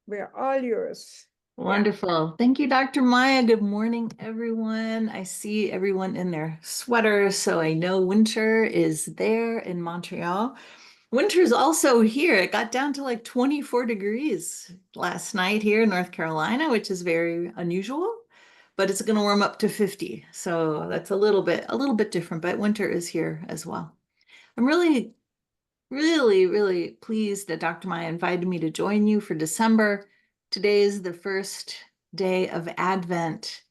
We're all yours. Yeah. Wonderful. Thank you, Dr. Maya. Good morning, everyone. I see everyone in their sweaters, so I know winter is there in Montreal. Winter's also here. It got down to like 24 degrees last night here in North Carolina, which is very unusual, but it's going to warm up to 50. So that's a little bit different, but winter is here as well. I'm really pleased that Dr. Maya invited me to join you for December. Today is the first day of Advent.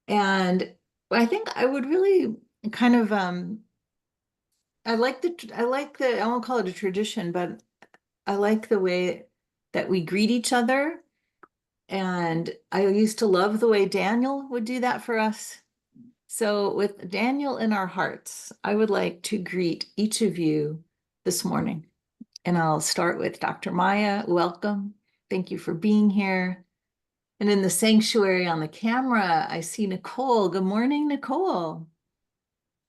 And I think I would really kind of I won't call it a tradition, but I like the way that we greet each other. And I used to love the way Daniel would do that for us. So, with Daniel in our hearts, I would like to greet each of you this morning. And I'll start with Dr. Maya. Welcome. Thank you for being here. And in the sanctuary on the camera, I see Nicole. Good morning, Nicole.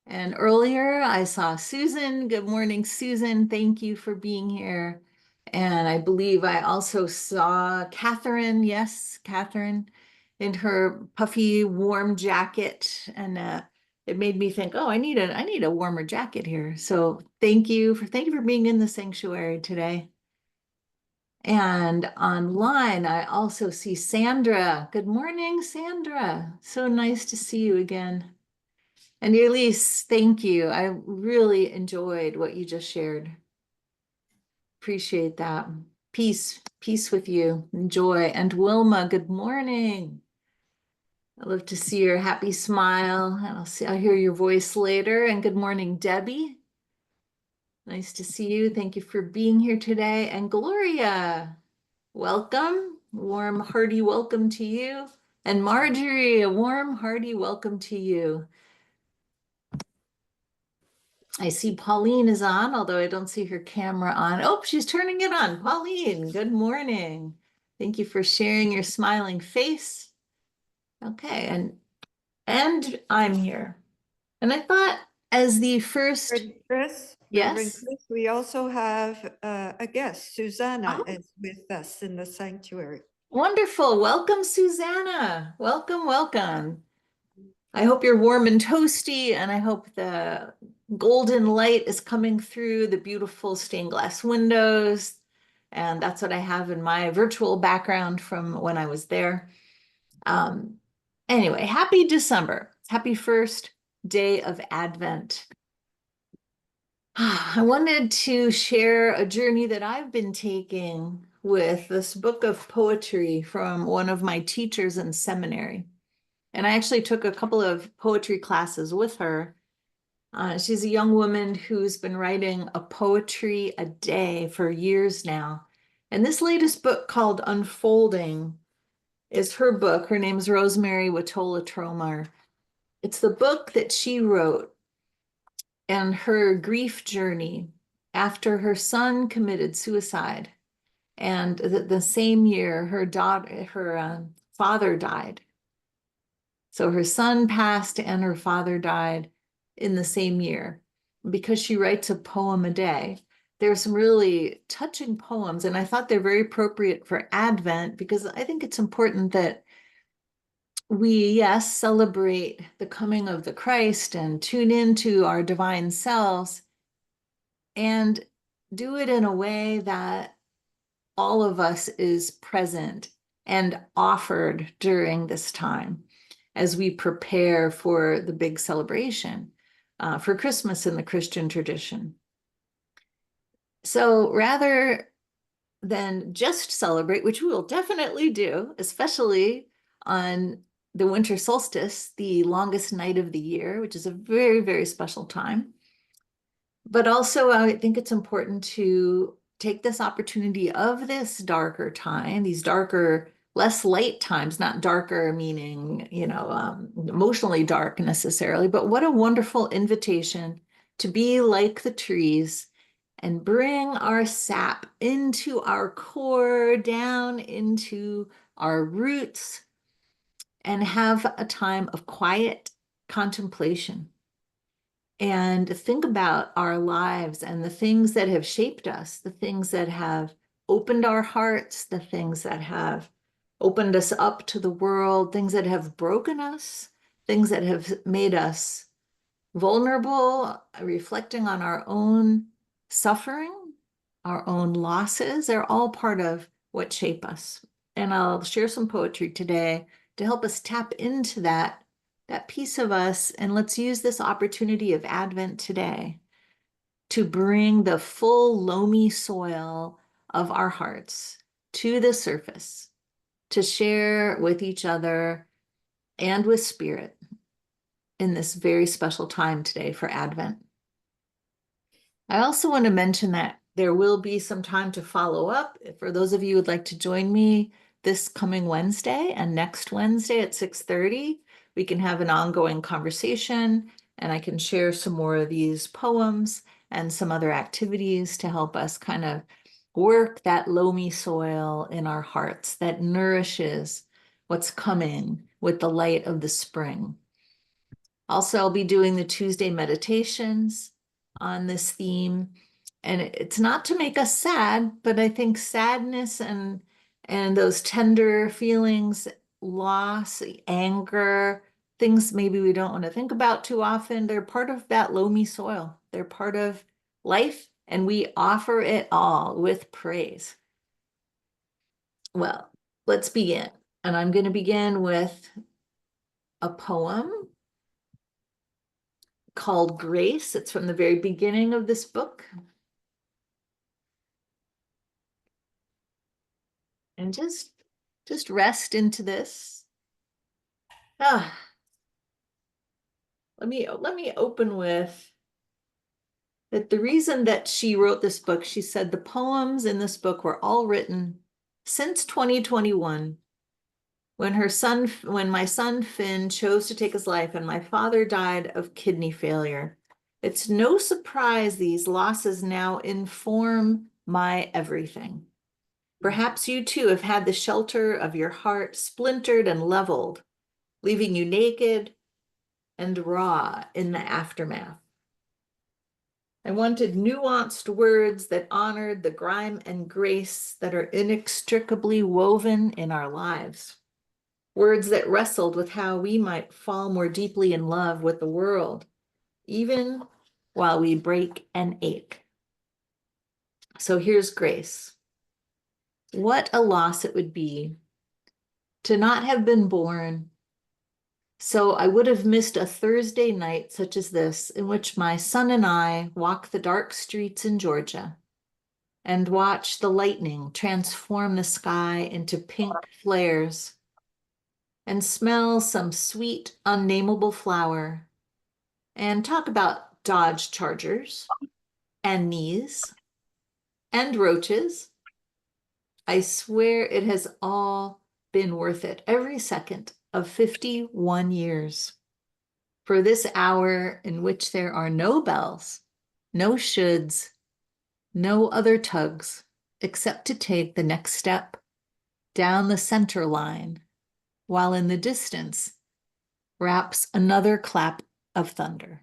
And earlier I saw Susan. Good morning, Susan. Thank you for being here. And I believe I also saw Catherine. Yes, Catherine in her puffy warm jacket. And it made me think, oh, I need a warmer jacket here. So thank you for being in the sanctuary today. And online, I also see Sandra. Good morning, Sandra. So nice to see you again. And Elise, thank you. I really enjoyed what you just shared. Appreciate that. Peace with you. Enjoy. And Wilma, good morning. I love to see your happy smile. And I'll hear your voice later. And good morning, Debbie. Nice to see you. Thank you for being here today. And Gloria, welcome. Warm, hearty welcome to you. And Marjorie, a warm, hearty welcome to you. I see Pauline is on, although I don't see her camera on. Oh, she's turning it on. Pauline, good morning. Thank you for sharing your smiling face. Okay, and I'm here. And I thought as the first, Reverend yes. Chris, we also have a guest. Susanna Oh, is with us in the sanctuary. wonderful. Welcome, Susanna. Welcome, welcome. I hope you're warm and toasty, and I hope the golden light is coming through the beautiful stained glass windows. And that's what I have in my virtual background from when I was there. Um, anyway, happy December. Happy first day of Advent. I wanted to share a journey that I've been taking with this book of poetry from one of my teachers in seminary. And I actually took a couple of poetry classes with her. She's a young woman who's been writing a poetry a day for years now. And this latest book called Unfolding is her book. Her name's Rosemary Watola Tromar. It's the book that she wrote and her grief journey after her son committed suicide. And the same year, her father died. So her son passed and her father died in the same year. Because she writes a poem a day, there are some really touching poems, and I thought they're very appropriate for Advent because I think it's important that we, yes, celebrate the coming of the Christ and tune into our divine selves and do it in a way that all of us is present and offered during this time as we prepare for the big celebration for Christmas in the Christian tradition. So rather than just celebrate, which we will definitely do, especially on the winter solstice, the longest night of the year, which is a very special time. But also, I think it's important to take this opportunity of this darker time, these darker, less light times, not darker meaning, emotionally dark necessarily, but what a wonderful invitation to be like the trees and bring our sap into our core, down into our roots, and have a time of quiet contemplation and think about our lives and the things that have shaped us, the things that have opened our hearts, the things that have opened us up to the world, things that have broken us, things that have made us vulnerable, reflecting on our own suffering, our own losses. They're all part of what shape us. And I'll share some poetry today to help us tap into that piece of us. And let's use this opportunity of Advent today to bring the full loamy soil of our hearts to the surface, to share with each other and with Spirit in this very special time today for Advent. I also want to mention that there will be some time to follow up. For those of you who would like to join me this coming Wednesday and next Wednesday at 6:30, we can have an ongoing conversation and I can share some more of these poems and some other activities to help us kind of work that loamy soil in our hearts that nourishes what's coming with the light of the spring. Also, I'll be doing the Tuesday meditations on this theme. And it's not to make us sad, but I think sadness and those tender feelings, loss, anger, things maybe we don't want to think about too often, they're part of that loamy soil. They're part of life, and we offer it all with praise. Well, let's begin. And I'm going to begin with a poem called Grace. It's from the very beginning of this book. And just rest into this. Let me open with that the reason that she wrote this book, she said the poems in this book were all written since 2021, when my son Finn chose to take his life and my father died of kidney failure. It's no surprise these losses now inform my everything. Perhaps you too have had the shelter of your heart splintered and leveled, leaving you naked and raw in the aftermath. I wanted nuanced words that honored the grime and grace that are inextricably woven in our lives. Words that wrestled with how we might fall more deeply in love with the world, even while we break and ache. So here's Grace. What a loss it would be to not have been born. So I would have missed a Thursday night such as this, in which my son and I walk the dark streets in Georgia and watch the lightning transform the sky into pink flares and smell some sweet, unnameable flower and talk about Dodge Chargers and knees and roaches. I swear it has all been worth it, every second of 51 years, for this hour in which there are no bells, no shoulds, no other tugs, except to take the next step down the center line, while in the distance raps another clap of thunder.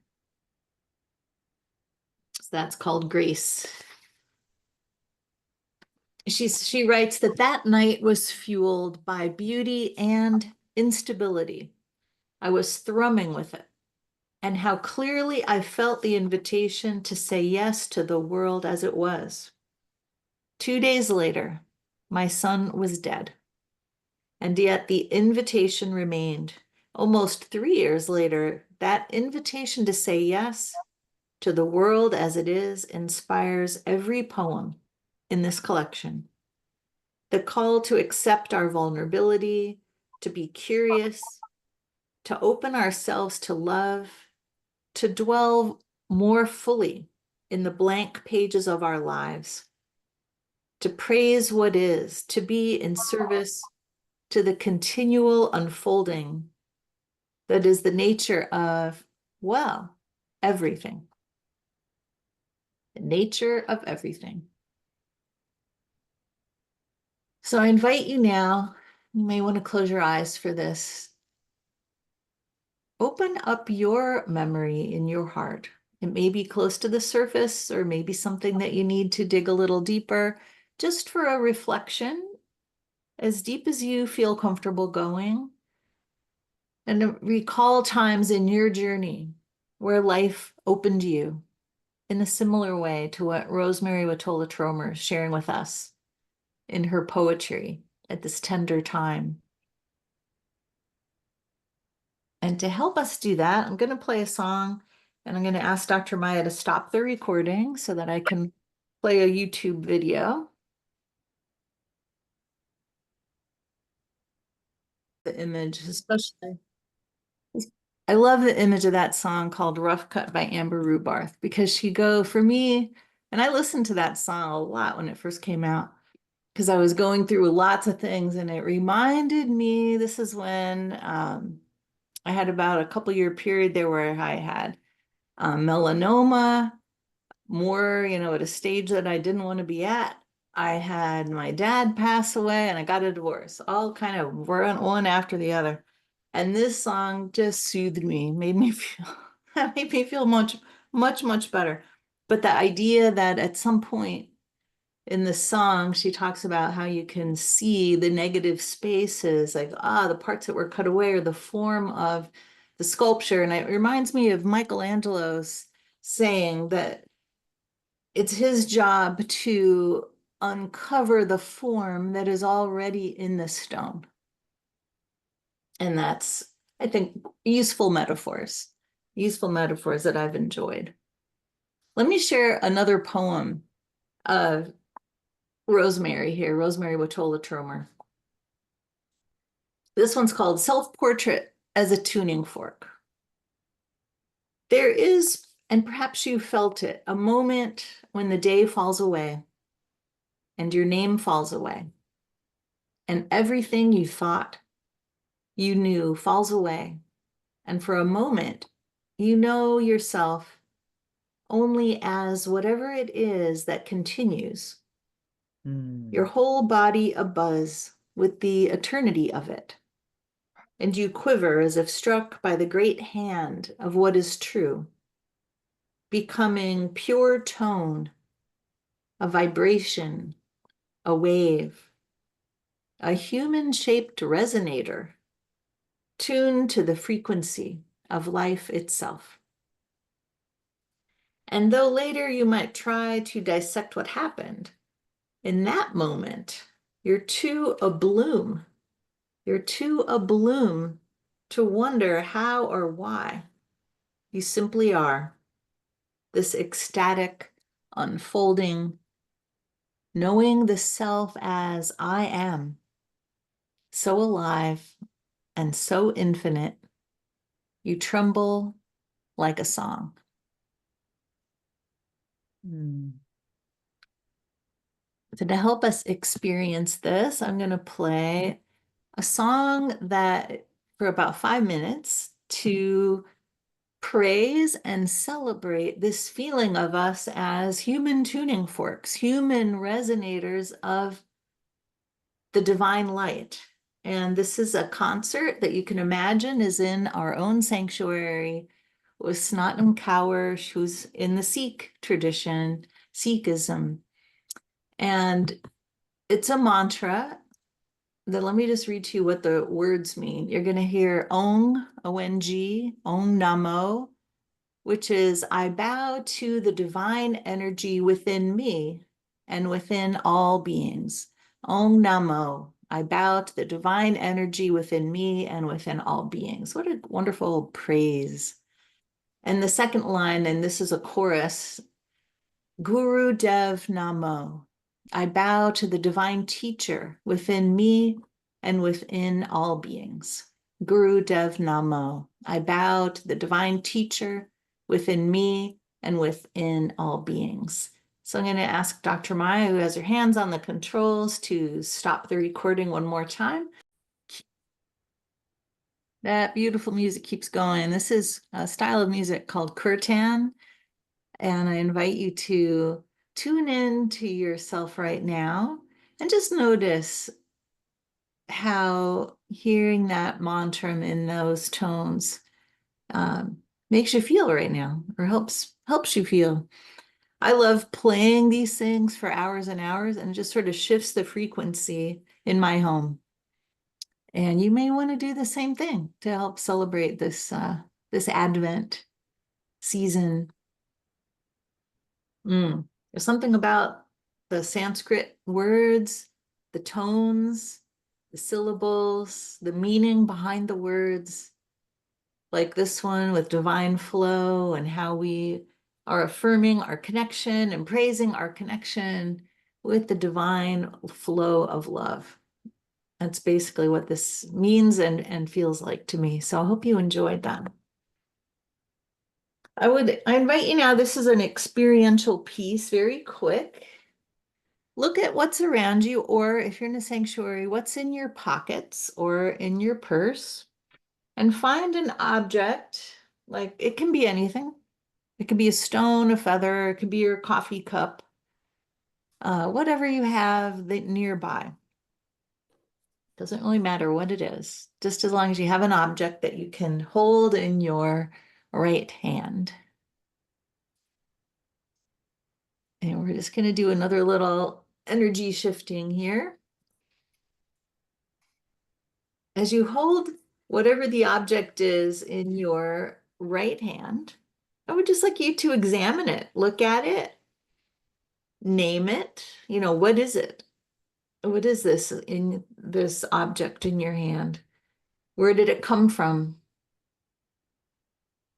So that's called Grace. She writes that night was fueled by beauty and instability. I was thrumming with it, and how clearly I felt the invitation to say yes to the world as it was. 2 days later, my son was dead, and yet the invitation remained. Almost 3 years later, that invitation to say yes to the world as it is inspires every poem in this collection. The call to accept our vulnerability, to be curious, to open ourselves to love, to dwell more fully in the blank pages of our lives, to praise what is, to be in service to the continual unfolding that is the nature of, well, everything. The nature of everything. So I invite you now, you may want to close your eyes for this. Open up your memory in your heart. It may be close to the surface or maybe something that you need to dig a little deeper. just for a reflection, as deep as you feel comfortable going, and to recall times in your journey where life opened you in a similar way to what Rosemary Watola Tromer is sharing with us in her poetry at this tender time. And to help us do that, I'm going to play a song, and I'm going to ask Dr. Maya to stop the recording so that I can play a YouTube video. The image, especially. I love the image of that song called Rough Cut by Amber Rubarth, because for me, and I listened to that song a lot when it first came out, because I was going through lots of things, and it reminded me, this is when I had about a couple year period there where I had melanoma, more, at a stage that I didn't want to be at. I had my dad pass away and I got a divorce, all kind of one after the other. And this song just soothed me, made me feel much, much, much better. But the idea that at some point in the song, she talks about how you can see the negative spaces, like, the parts that were cut away, or the form of the sculpture. And it reminds me of Michelangelo's saying that it's his job to uncover the form that is already in the stone. And that's, I think, useful metaphors that I've enjoyed. Let me share another poem of Rosemary here, Rosemary Watola Tromer. This one's called Self-Portrait as a Tuning Fork. There is, and perhaps you felt it, a moment when the day falls away and your name falls away, and everything you thought you knew falls away. And for a moment, you know yourself only as whatever it is that continues, your whole body abuzz with the eternity of it. And you quiver as if struck by the great hand of what is true, becoming pure tone, a vibration, a wave, a human-shaped resonator, tuned to the frequency of life itself. And though later you might try to dissect what happened, in that moment, you're too abloom. You're too abloom to wonder how or why. You simply are. This ecstatic unfolding, knowing the self as I am, so alive and so infinite, you tremble like a song. So to help us experience this, I'm going to play a song that for about 5 minutes to praise and celebrate this feeling of us as human tuning forks, human resonators of the divine light. And this is a concert that you can imagine is in our own sanctuary with Snottam Kaur, who's in the Sikh tradition, Sikhism. And it's a mantra that, let me just read to you what the words mean. You're going to hear Om, O-N-G, Om Namo, which is, I bow to the divine energy within me and within all beings. Om Namo, I bow to the divine energy within me and within all beings. What a wonderful praise. And the second line, and this is a chorus, Guru Dev Namo, I bow to the divine teacher within me and within all beings. Guru Dev Namo, I bow to the divine teacher within me and within all beings. So I'm going to ask Dr. Maya, who has her hands on the controls, to stop the recording one more time. That beautiful music keeps going. This is a style of music called kirtan, and I invite you to tune in to yourself right now and just notice how hearing that mantra in those tones makes you feel right now, or helps you feel. I love playing these things for hours and hours, and it just sort of shifts the frequency in my home. And you may want to do the same thing to help celebrate this Advent season. There's something about the Sanskrit words, the tones, the syllables, the meaning behind the words, like this one with divine flow, and how we are affirming our connection and praising our connection with the divine flow of love. That's basically what this means and feels like to me. So I hope you enjoyed that. I invite you now, this is an experiential piece, very quick. Look at what's around you, or if you're in a sanctuary, what's in your pockets or in your purse, and find an object, like it can be anything. It could be a stone, a feather, it could be your coffee cup, whatever you have nearby. Doesn't really matter what it is, just as long as you have an object that you can hold in your right hand. And we're just going to do another little energy shifting here. As you hold whatever the object is in your right hand, I would just like you to examine it, look at it, name it. What is it? What is this in this object in your hand? Where did it come from?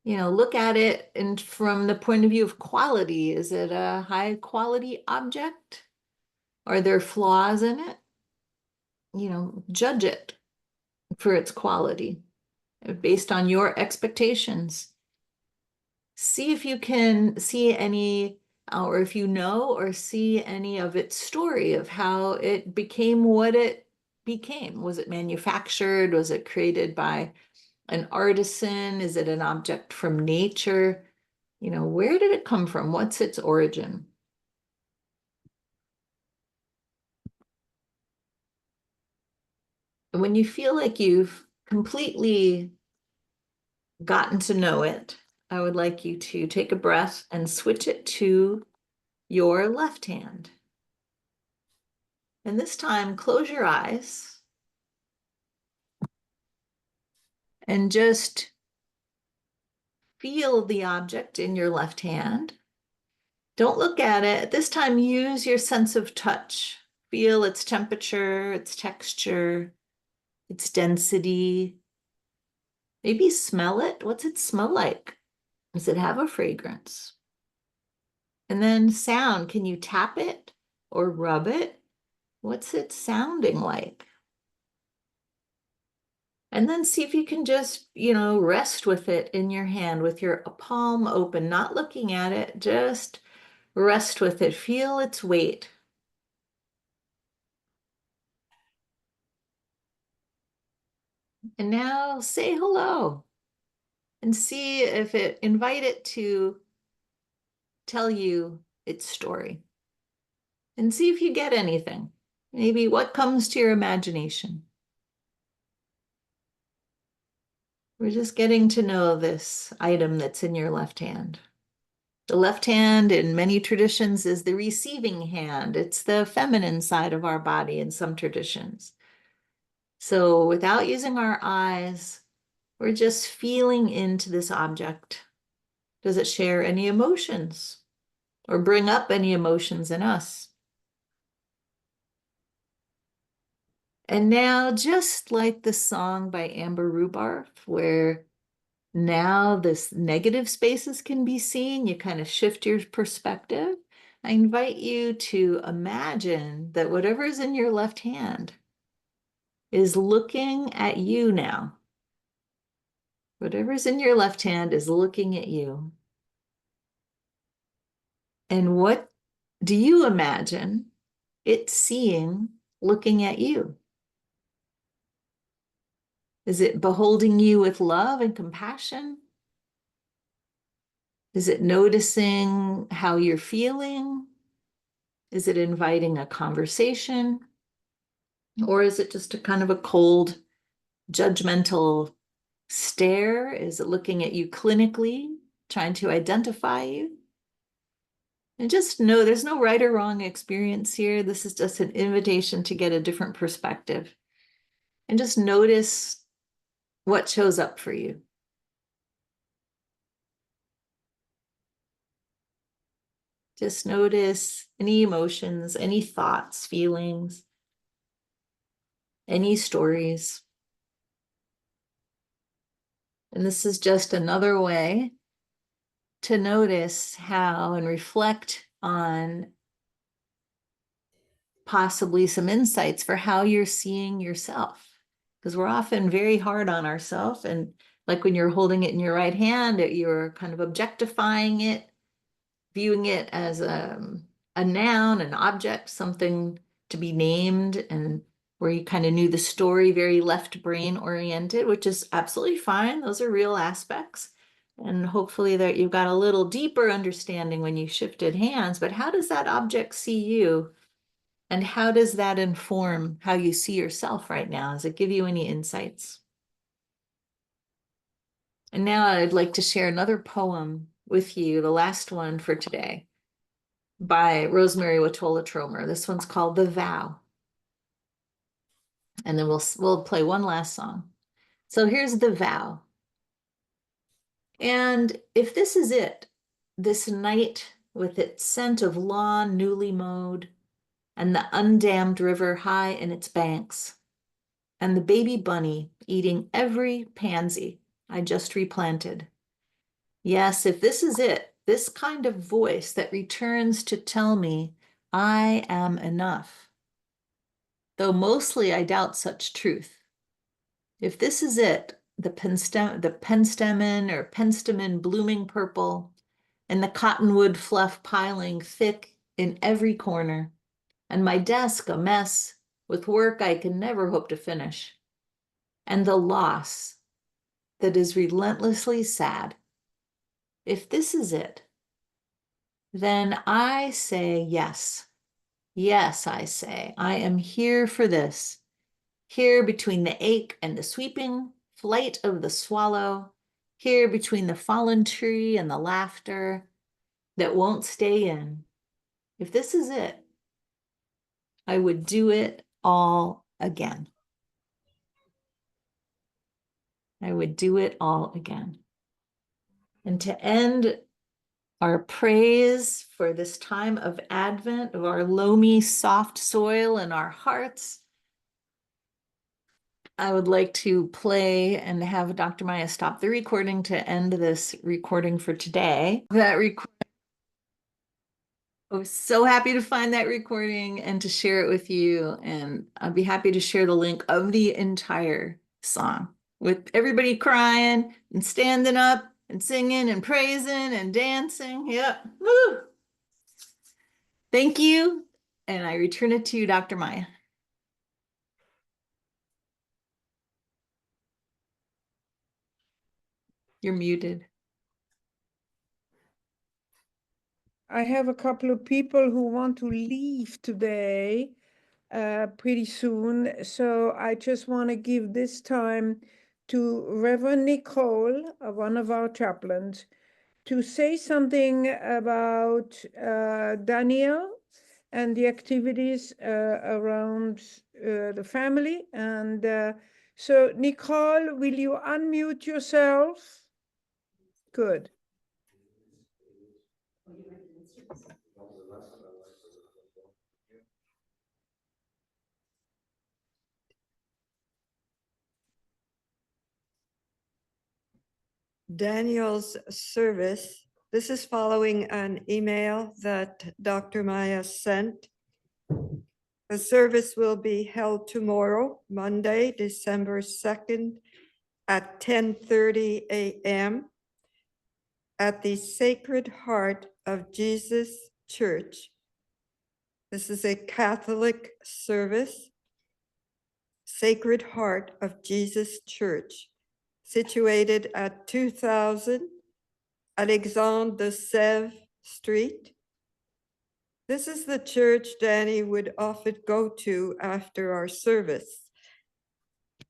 Look at it and from the point of view of quality. Is it a high quality object? Are there flaws in it? Judge it for its quality based on your expectations. See if you can see any, or if you know or see any of its story of how it became what it became. Was it manufactured? Was it created by an artisan? Is it an object from nature? Where did it come from? What's its origin? And when you feel like you've completely gotten to know it, I would like you to take a breath and switch it to your left hand. And this time, close your eyes and just feel the object in your left hand. Don't look at it. This time, use your sense of touch. Feel its temperature, its texture, its density. Maybe smell it. What's it smell like? Does it have a fragrance? And then sound. Can you tap it or rub it? What's it sounding like? And then see if you can just, rest with it in your hand with your palm open, not looking at it, just rest with it. Feel its weight. And now say hello and see if invite it to tell you its story. And see if you get anything. Maybe what comes to your imagination. We're just getting to know this item that's in your left hand. The left hand in many traditions is the receiving hand. It's the feminine side of our body in some traditions. So without using our eyes, we're just feeling into this object. Does it share any emotions or bring up any emotions in us? And now, just like the song by Amber Rhubarb, where now this negative spaces can be seen, you kind of shift your perspective. I invite you to imagine that whatever is in your left hand is looking at you now. Whatever's in your left hand is looking at you. And what do you imagine it seeing looking at you? Is it beholding you with love and compassion? Is it noticing how you're feeling? Is it inviting a conversation? Or is it just a kind of a cold, judgmental stare? Is it looking at you clinically, trying to identify you? And just know there's no right or wrong experience here. This is just an invitation to get a different perspective. And just notice what shows up for you. Just notice any emotions, any thoughts, feelings, any stories. And this is just another way to notice how and reflect on possibly some insights for how you're seeing yourself. Because we're often very hard on ourselves. And like when you're holding it in your right hand, you're kind of objectifying it, viewing it as a noun, an object, something to be named, and where you kind of knew the story, very left brain oriented, which is absolutely fine. Those are real aspects. And hopefully that you've got a little deeper understanding when you shifted hands, but how does that object see you? And how does that inform how you see yourself right now? Does it give you any insights? And now I'd like to share another poem with you, the last one for today, by Rosemary Watola Tromer. This one's called The Vow. And then we'll play one last song. So here's The Vow. And if this is it, this night with its scent of lawn newly mowed, and the undammed river high in its banks, and the baby bunny eating every pansy I just replanted. Yes, if this is it, this kind of voice that returns to tell me I am enough, though mostly I doubt such truth. If this is it, the penstemon or penstemon blooming purple, and the cottonwood fluff piling thick in every corner, and my desk a mess with work I can never hope to finish, and the loss that is relentlessly sad. If this is it, then I say yes. Yes, I say, I am here for this. Here between the ache and the sweeping flight of the swallow, here between the fallen tree and the laughter that won't stay in. If this is it, I would do it all again. I would do it all again. And to end our praise for this time of Advent, of our loamy, soft soil in our hearts, I would like to play and have Dr. Maya stop the recording to end this recording for today. I was so happy to find that recording and to share it with you. And I'd be happy to share the link of the entire song with everybody crying and standing up and singing and praising and dancing. Yep. Woo! Thank you. And I return it to you, Dr. Maya. You're muted. I have a couple of people who want to leave today pretty soon. So I just want to give this time to Reverend Nicole, one of our chaplains, to say something about Daniel and the activities around the family. And so Nicole, will you unmute yourself? Good. Daniel's service. This is following an email that Dr. Maya sent. The service will be held tomorrow, Monday, December 2nd at 10:30 a.m. at the Sacred Heart of Jesus Church. This is a Catholic service. Sacred Heart of Jesus Church, situated at 2000 Alexandre de Sèvres Street. This is the church Danny would often go to after our service.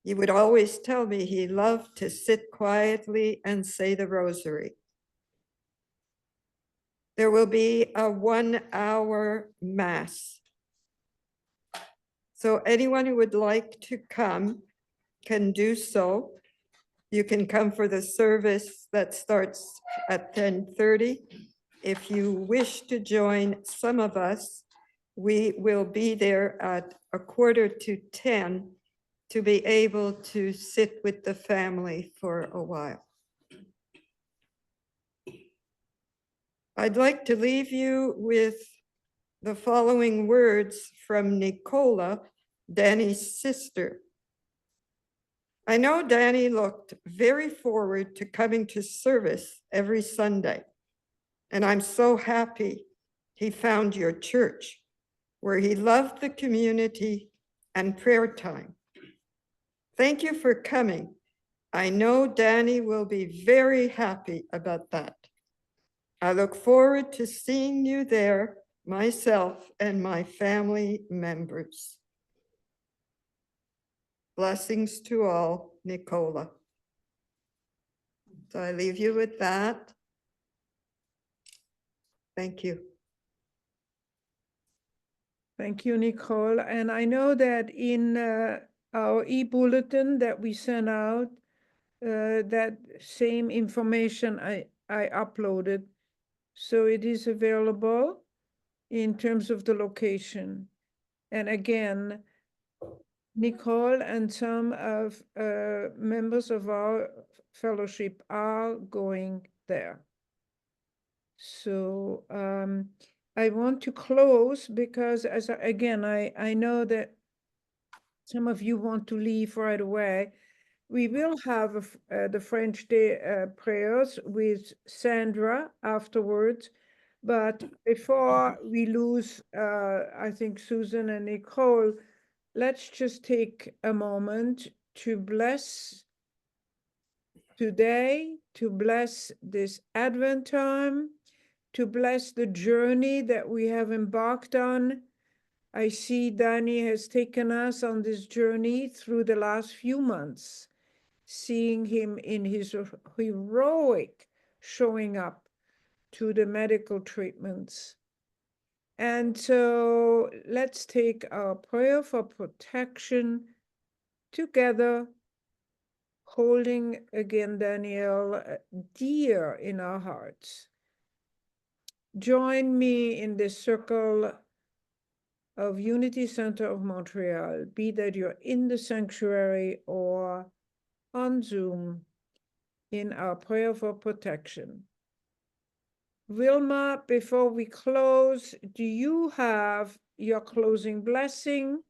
He would always tell me he loved to sit quietly and say the rosary. There will be a 1-hour mass. So anyone who would like to come can do so. You can come for the service that starts at 10:30. If you wish to join some of us, we will be there at 9:45 to be able to sit with the family for a while. I'd like to leave you with the following words from Nicola, Danny's sister. I know Danny looked very forward to coming to service every Sunday, and I'm so happy he found your church, where he loved the community and prayer time. Thank you for coming. I know Danny will be very happy about that. I look forward to seeing you there, myself and my family members. Blessings to all, Nicola. So I leave you with that. Thank you. Thank you, Nicole. And I know that in our e-bulletin that we sent out, that same information I uploaded. So it is available in terms of the location. And again, Nicole and some of members of our fellowship are going there. So I want to close because again, I know that some of you want to leave right away. We will have the French Day prayers with Sandra afterwards. But before we lose, I think, Susan and Nicole, let's just take a moment to bless today, to bless this Advent time, to bless the journey that we have embarked on. I see Danny has taken us on this journey through the last few months, seeing him in his heroic showing up to the medical treatments. And so let's take our prayer for protection together, holding again Daniel dear in our hearts. Join me in this circle of Unity Center of Montreal, be that you're in the sanctuary or on Zoom, in our prayer for protection. Wilma, before we close, do you have your closing blessing?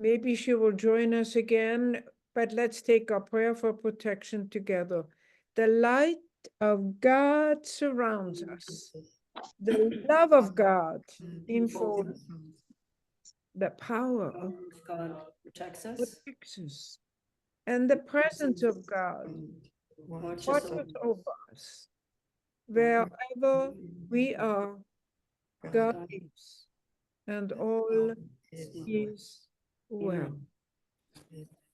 Maybe she will join us again, but let's take our prayer for protection together. The light of God surrounds us. The love of God enfolds the power of God protects us. protects us. And the presence of God watches over us. Wherever we are, God is, and all is well.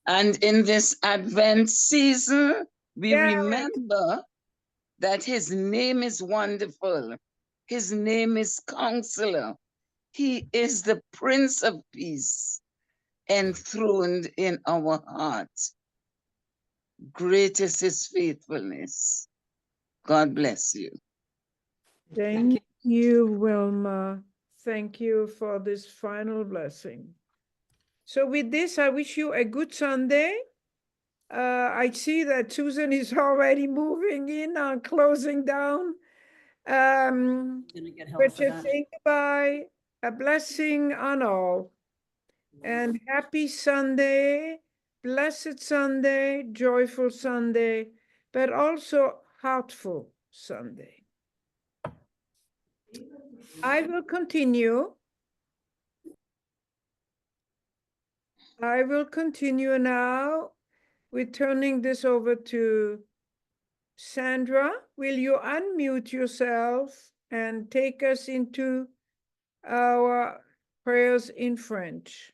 And in this Advent season, we Derek. remember that his name is wonderful. His name is Counselor. He is the Prince of Peace, enthroned in our hearts. Great is his faithfulness. God bless you. Thank you, Wilma. Thank you for this final blessing. So with this, I wish you a good Sunday. I see that Susan is already moving in on closing down. Gonna get help But for just that. saying goodbye, a blessing on all. And happy Sunday, blessed Sunday, joyful Sunday, but also heartful Sunday. I will continue. I will continue now with turning this over to Sandra. Will you unmute yourself and take us into our prayers in French?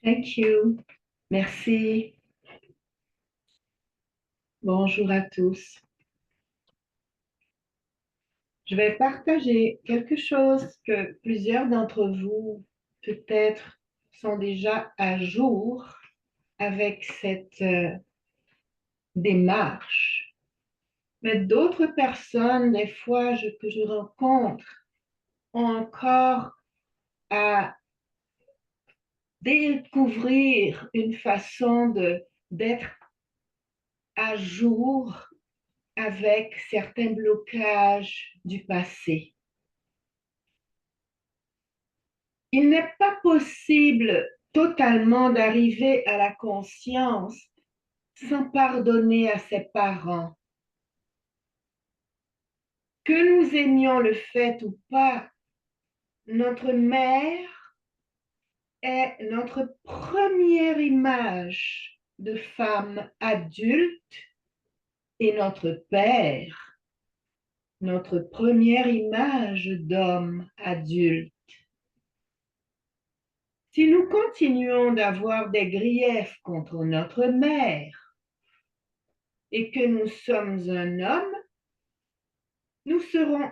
Thank you. Merci. Bonjour à tous. Je vais partager quelque chose que plusieurs d'entre vous peut-être sont déjà à jour avec cette démarche. Mais d'autres personnes, des fois que je rencontre, ont encore à découvrir une façon d'être à jour avec certains blocages du passé. Il n'est pas possible totalement d'arriver à la conscience sans pardonner à ses parents. Que nous aimions le fait ou pas, notre mère est notre première image de femme adulte et notre père, notre première image d'homme adulte. Si nous continuons d'avoir des griefs contre notre mère et que nous sommes un homme, nous serons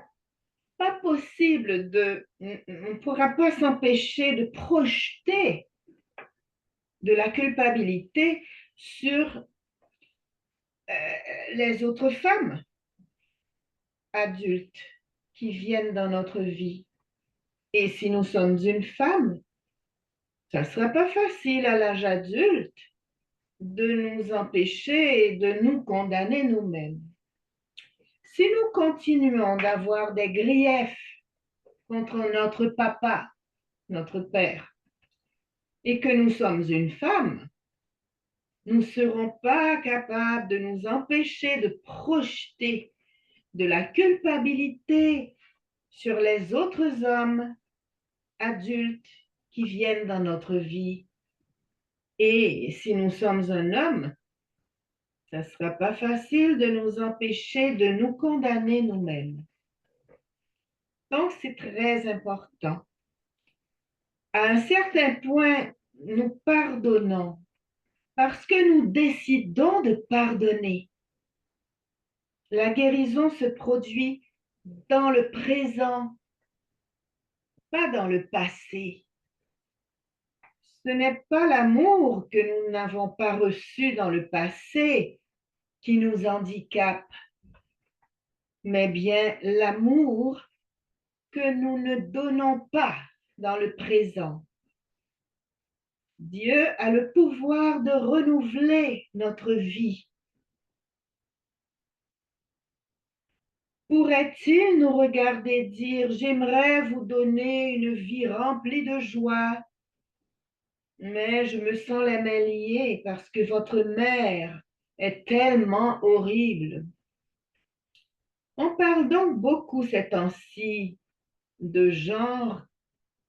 pas possible on ne pourra pas s'empêcher de projeter de la culpabilité sur les autres femmes adultes qui viennent dans notre vie. Et si nous sommes une femme, ça ne sera pas facile à l'âge adulte de nous empêcher et de nous condamner nous-mêmes. Si nous continuons d'avoir des griefs contre notre papa, notre père, et que nous sommes une femme, nous ne serons pas capables de nous empêcher de projeter de la culpabilité sur les autres hommes adultes qui viennent dans notre vie. Et si nous sommes un homme, ça ne sera pas facile de nous empêcher de nous condamner nous-mêmes. Donc, c'est très important. À un certain point, nous pardonnons parce que nous décidons de pardonner. La guérison se produit dans le présent, pas dans le passé. Ce n'est pas l'amour que nous n'avons pas reçu dans le passé qui nous handicape, mais bien l'amour que nous ne donnons pas dans le présent. Dieu a le pouvoir de renouveler notre vie. Pourrait-il nous regarder dire « J'aimerais vous donner une vie remplie de joie, mais je me sens la main liée parce que votre mère est tellement horrible. » On parle donc beaucoup ces temps-ci de gens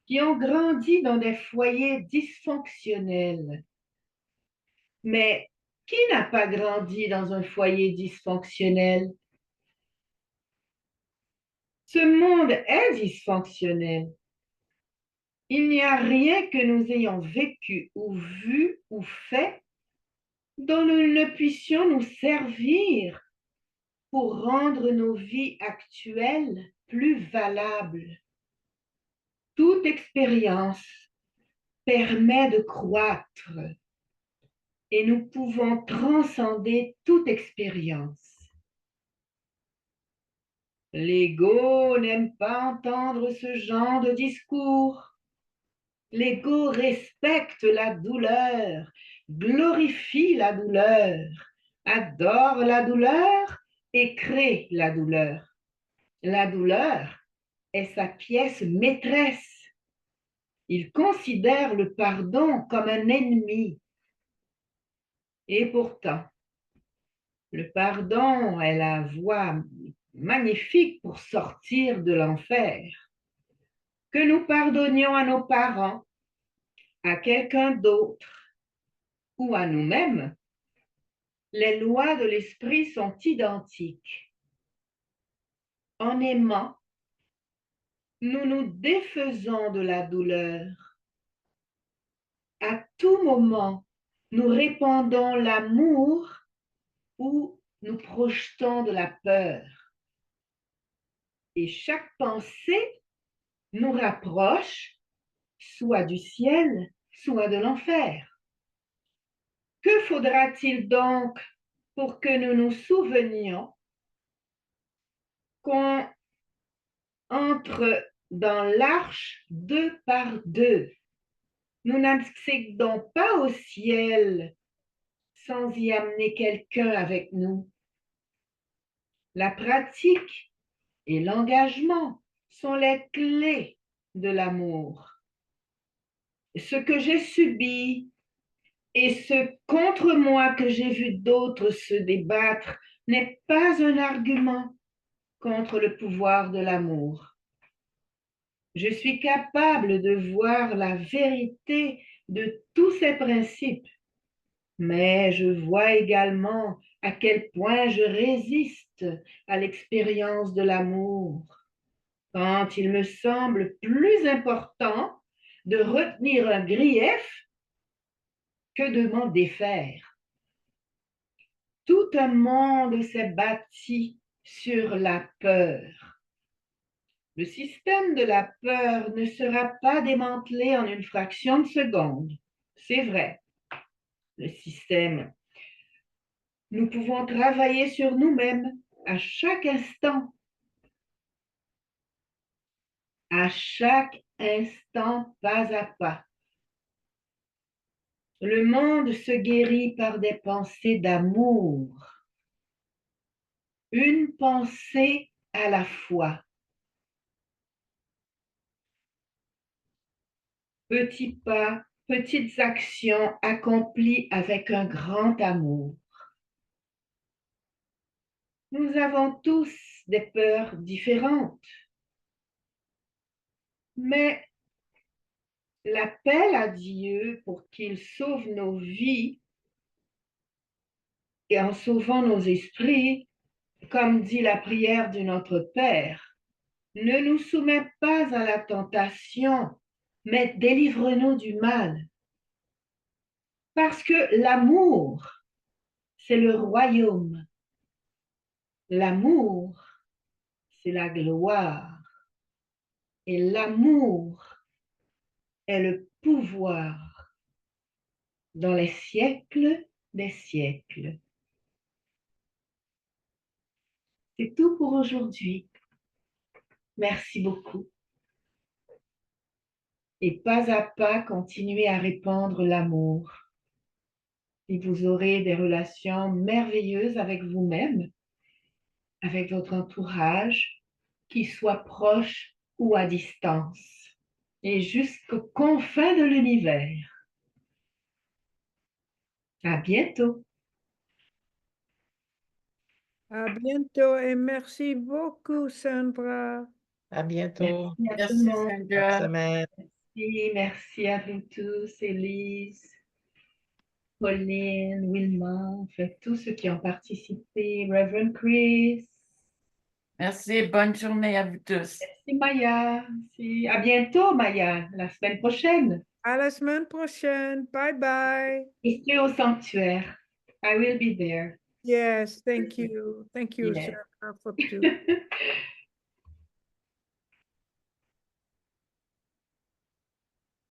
qui ont grandi dans des foyers dysfonctionnels. Mais qui n'a pas grandi dans un foyer dysfonctionnel? Ce monde est dysfonctionnel. Il n'y a rien que nous ayons vécu ou vu ou fait dont nous ne puissions nous servir pour rendre nos vies actuelles plus valables. Toute expérience permet de croître et nous pouvons transcender toute expérience. L'ego n'aime pas entendre ce genre de discours. L'ego respecte la douleur, glorifie la douleur, adore la douleur et crée la douleur. La douleur est sa pièce maîtresse. Il considère le pardon comme un ennemi. Et pourtant, le pardon est la voie magnifique pour sortir de l'enfer. Que nous pardonnions à nos parents, à quelqu'un d'autre ou à nous-mêmes, les lois de l'esprit sont identiques. En aimant, nous nous défaisons de la douleur. à tout moment, nous répandons l'amour ou nous projetons de la peur. Et chaque pensée nous rapproche soit du ciel, soit de l'enfer. Que faudra-t-il donc pour que nous nous souvenions qu'on entre dans l'arche 2 par 2? Nous n'accédons pas au ciel sans y amener quelqu'un avec nous. La pratique et l'engagement sont les clés de l'amour. Ce que j'ai subi et ce contre moi que j'ai vu d'autres se débattre n'est pas un argument contre le pouvoir de l'amour. Je suis capable de voir la vérité de tous ces principes, mais je vois également à quel point je résiste à l'expérience de l'amour, quand il me semble plus important de retenir un grief que de m'en défaire. Tout un monde s'est bâti sur la peur. Le système de la peur ne sera pas démantelé en une fraction de seconde. C'est vrai. Le système. Nous pouvons travailler sur nous-mêmes à chaque instant. À chaque instant, pas à pas. Le monde se guérit par des pensées d'amour. Une pensée à la fois. Petits pas, petites actions accomplies avec un grand amour. Nous avons tous des peurs différentes, mais l'appel à Dieu pour qu'il sauve nos vies et en sauvant nos esprits, comme dit la prière de notre Père, ne nous soumet pas à la tentation, mais délivre-nous du mal. Parce que l'amour, c'est le royaume. L'amour, c'est la gloire. Et l'amour est le pouvoir dans les siècles des siècles. C'est tout pour aujourd'hui. Merci beaucoup. Et pas à pas, continuez à répandre l'amour. Et vous aurez des relations merveilleuses avec vous-même, avec votre entourage, qu'il soit proche ou à distance, et jusqu'aux confins de l'univers. À bientôt. À bientôt et merci beaucoup, Sandra. À bientôt. Merci à tout Merci, le monde. Bonne Sandra. semaine. Merci à vous tous, Élise, Pauline, Wilma, en fait, tous ceux qui ont participé, Reverend Chris. Merci, bonne journée à vous tous. Merci Maya. Merci. À bientôt Maya, la semaine prochaine. À la semaine prochaine. Bye bye. Je serai au sanctuaire. I will be there. Yes, thank you. Thank you, Yes. Sandra, for too.